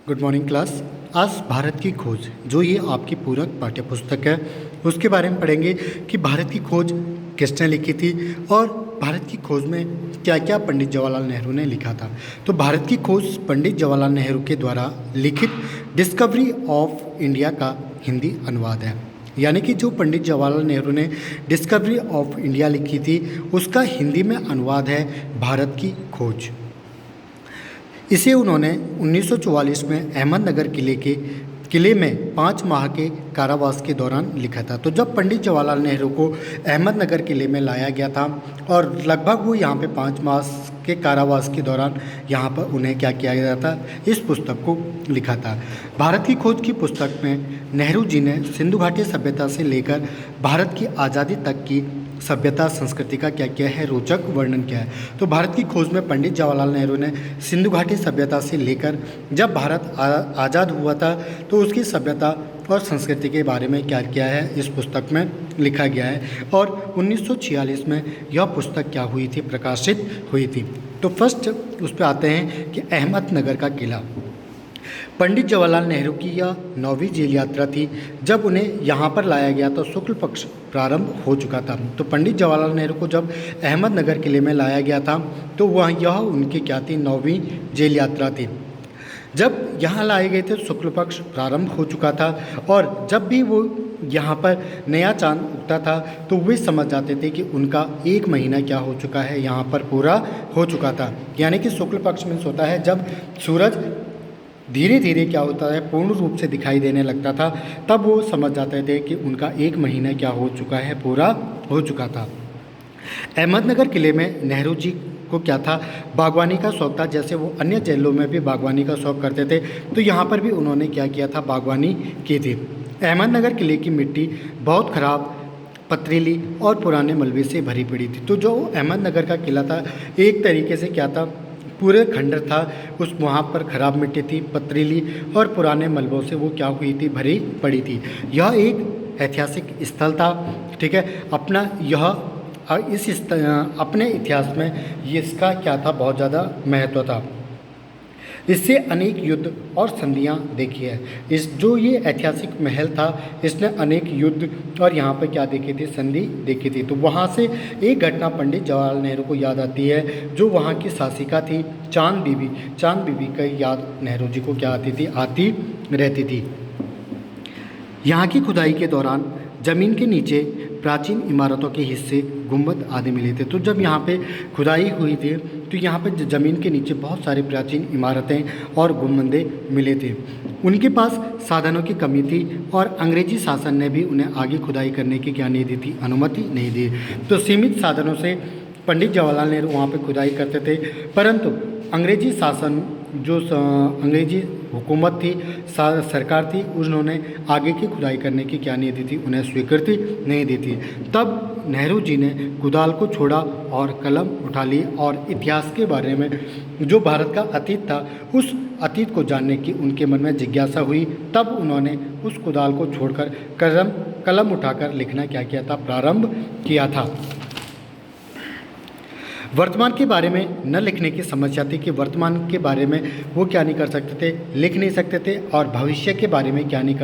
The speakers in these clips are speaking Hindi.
Good morning class. आज भारत की खोज जो ये आपकी पूरक पाठ्य पुस्तक है उसके बारे में पढ़ेंगे कि भारत की खोज किसने लिखी थी और भारत की खोज में क्या क्या पंडित जवाहरलाल नेहरू ने लिखा था। तो भारत की खोज पंडित जवाहरलाल नेहरू के द्वारा लिखित डिस्कवरी ऑफ इंडिया का हिंदी अनुवाद है। यानी कि जो पंडित जवाहरलाल नेहरू ने डिस्कवरी ऑफ इंडिया लिखी थी उसका हिंदी में अनुवाद है भारत की खोज। इसे उन्होंने 1944 में अहमदनगर किले में 5 माह के कारावास के दौरान लिखा था। तो जब पंडित जवाहरलाल नेहरू को अहमदनगर किले में लाया गया था और लगभग वो यहाँ पे 5 माह के कारावास के दौरान यहाँ पर उन्हें क्या किया गया था, इस पुस्तक को लिखा था। भारत की खोज की पुस्तक में नेहरू जी ने सिंधु घाटी सभ्यता से लेकर भारत की आज़ादी तक की सभ्यता संस्कृति का क्या किया है, रोचक वर्णन किया है। तो भारत की खोज में पंडित जवाहरलाल नेहरू ने सिंधु घाटी सभ्यता से लेकर जब भारत आज़ाद हुआ था तो उसकी सभ्यता और संस्कृति के बारे में क्या किया है, इस पुस्तक में लिखा गया है। और 1946 में यह पुस्तक क्या हुई थी, प्रकाशित हुई थी। तो फर्स्ट उस पर आते हैं कि अहमदनगर का किला। पंडित जवाहरलाल नेहरू की यह 9वीं जेल यात्रा थी। जब उन्हें यहाँ पर लाया गया तो शुक्ल पक्ष प्रारंभ हो चुका था। तो पंडित जवाहरलाल नेहरू को जब अहमदनगर किले में लाया गया था तो यह उनकी क्या थी, 9वीं जेल यात्रा थी। जब यहाँ लाए गए थे शुक्ल पक्ष प्रारंभ हो चुका था और जब भी वो यहाँ पर नया चांद उगता था तो वे समझ जाते थे कि उनका 1 महीना क्या हो चुका है, यहाँ पर पूरा हो चुका था। यानी कि शुक्ल पक्ष में होता है जब सूरज धीरे धीरे क्या होता है, पूर्ण रूप से दिखाई देने लगता था, तब वो समझ जाते थे कि उनका 1 महीना क्या हो चुका है, पूरा हो चुका था। अहमदनगर किले में नेहरू जी को क्या था, बागवानी का शौक था। जैसे वो अन्य जेलों में भी बागवानी का शौक करते थे तो यहाँ पर भी उन्होंने क्या किया था, बागवानी की थी। अहमदनगर किले की मिट्टी बहुत खराब, पथरीली और पुराने मलबे से भरी पड़ी थी। तो जो अहमदनगर का किला था एक तरीके से क्या था, पूरे खंडर था, उस वहाँ पर ख़राब मिट्टी थी, पथरीली और पुराने मलबों से वो क्या हुई थी, भरी पड़ी थी। यह एक ऐतिहासिक स्थल था, ठीक है। अपने इतिहास में ये इसका क्या था, बहुत ज़्यादा महत्व था। इससे अनेक युद्ध और संधियाँ देखी है। ये ऐतिहासिक महल था, इसने अनेक युद्ध और यहाँ पर क्या देखी थी, संधि देखी थी। तो वहाँ से एक घटना पंडित जवाहरलाल नेहरू को याद आती है, जो वहाँ की शासिका थी चांद बीबी का याद नेहरू जी को क्या आती रहती थी। यहाँ की खुदाई के दौरान ज़मीन के नीचे प्राचीन इमारतों के हिस्से, गुंबद आदि मिले थे। तो जब यहाँ पे खुदाई हुई थी तो यहाँ पे ज़मीन के नीचे बहुत सारी प्राचीन इमारतें और गुंबदें मिले थे। उनके पास साधनों की कमी थी और अंग्रेजी शासन ने भी उन्हें आगे खुदाई करने की क्या नहीं दी थी, अनुमति नहीं दी। तो सीमित साधनों से पंडित जवाहरलाल नेहरू वहाँ पे खुदाई करते थे, परंतु अंग्रेजी शासन अंग्रेजी हुकूमत थी, सरकार थी, उन्होंने आगे की खुदाई करने की क्या नहीं दी थी, उन्हें स्वीकृति नहीं दी थी। तब नेहरू जी ने कुदाल को छोड़ा और कलम उठा ली और इतिहास के बारे में, जो भारत का अतीत था, उस अतीत को जानने की उनके मन में जिज्ञासा हुई। तब उन्होंने उस कुदाल को छोड़कर कलम उठाकर लिखना क्या किया था, प्रारंभ किया था। वर्तमान के बारे में न लिखने की समस्या थी कि वर्तमान के बारे में वो क्या नहीं कर सकते थे, लिख नहीं सकते थे, और भविष्य के बारे में क्या नहीं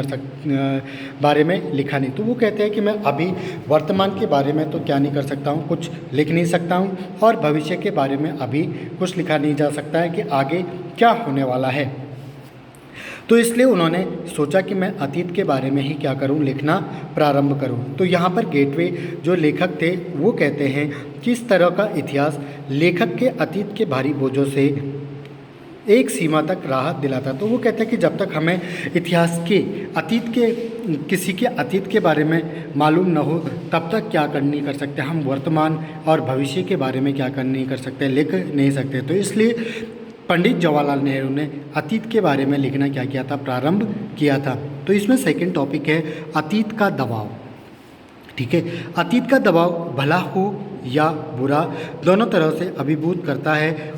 बारे में लिखा नहीं। तो वो कहते हैं कि मैं अभी वर्तमान के बारे में तो क्या नहीं कर सकता हूँ, कुछ लिख नहीं सकता हूँ, और भविष्य के बारे में अभी कुछ लिखा नहीं जा सकता है कि आगे क्या होने वाला है। तो इसलिए उन्होंने सोचा कि मैं अतीत के बारे में ही क्या करूं, लिखना प्रारंभ करूं। तो यहाँ पर गेटवे जो लेखक थे वो कहते हैं कि इस तरह का इतिहास लेखक के अतीत के भारी बोझों से एक सीमा तक राहत दिलाता। तो वो कहते हैं कि जब तक हमें इतिहास के किसी के अतीत के बारे में मालूम न हो तब तक क्या नहीं कर सकते, हम वर्तमान और भविष्य के बारे में क्या नहीं कर सकते, लिख नहीं सकते। तो इसलिए पंडित जवाहरलाल नेहरू ने अतीत के बारे में लिखना क्या किया था, प्रारंभ किया था। तो इसमें सेकंड टॉपिक है अतीत का दबाव, ठीक है। अतीत का दबाव भला हो या बुरा, दोनों तरह से अभिभूत करता है।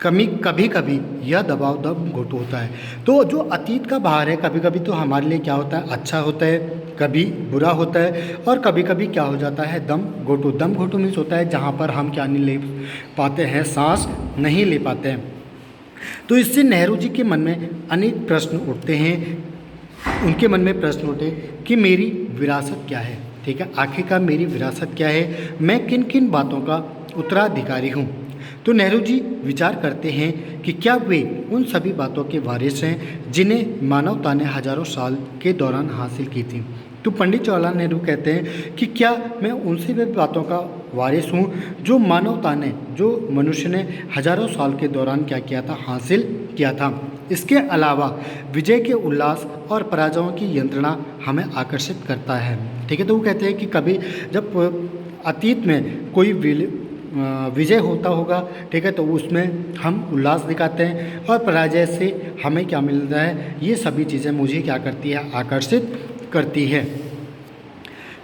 कभी कभी यह दबाव दम घोटू होता है। तो जो अतीत का भार है, कभी कभी तो हमारे लिए क्या होता है, अच्छा होता है, कभी बुरा होता है, और कभी कभी क्या हो जाता है, दम घोटू मीन्स होता है जहाँ पर हम क्या नहीं ले पाते हैं, सांस नहीं ले पाते हैं। तो इससे नेहरू जी के मन में अनेक प्रश्न उठते हैं। उनके मन में प्रश्न उठे कि मेरी विरासत क्या है, ठीक है, आखिरकार मेरी विरासत क्या है, मैं किन किन बातों का उत्तराधिकारी हूँ। तो नेहरू जी विचार करते हैं कि क्या वे उन सभी बातों के वारिस हैं जिन्हें मानवता ने हजारों साल के दौरान हासिल की थी। तो पंडित जवाहरलाल नेहरू कहते हैं कि क्या मैं उनसे भी बातों का वारिस हूँ जो मानवता ने, जो मनुष्य ने हजारों साल के दौरान क्या किया था, हासिल किया था। इसके अलावा विजय के उल्लास और पराजयों की यंत्रणा हमें आकर्षित करता है, ठीक है। तो वो कहते हैं कि कभी जब अतीत में कोई विजय होता होगा, ठीक है, तो उसमें हम उल्लास दिखाते हैं और पराजय से हमें क्या मिलता है, ये सभी चीज़ें मुझे क्या करती है, आकर्षित करती है,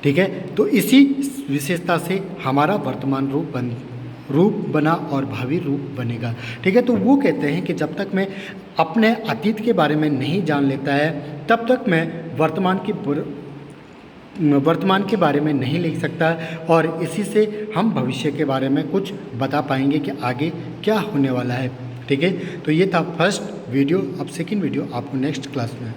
ठीक है। तो इसी विशेषता से हमारा वर्तमान रूप बना और भावी रूप बनेगा, ठीक है। तो वो कहते हैं कि जब तक मैं अपने अतीत के बारे में नहीं जान लेता है तब तक मैं वर्तमान के बारे में नहीं लिख सकता, और इसी से हम भविष्य के बारे में कुछ बता पाएंगे कि आगे क्या होने वाला है, ठीक है। तो ये था फर्स्ट वीडियो। अब सेकंड वीडियो आपको नेक्स्ट क्लास में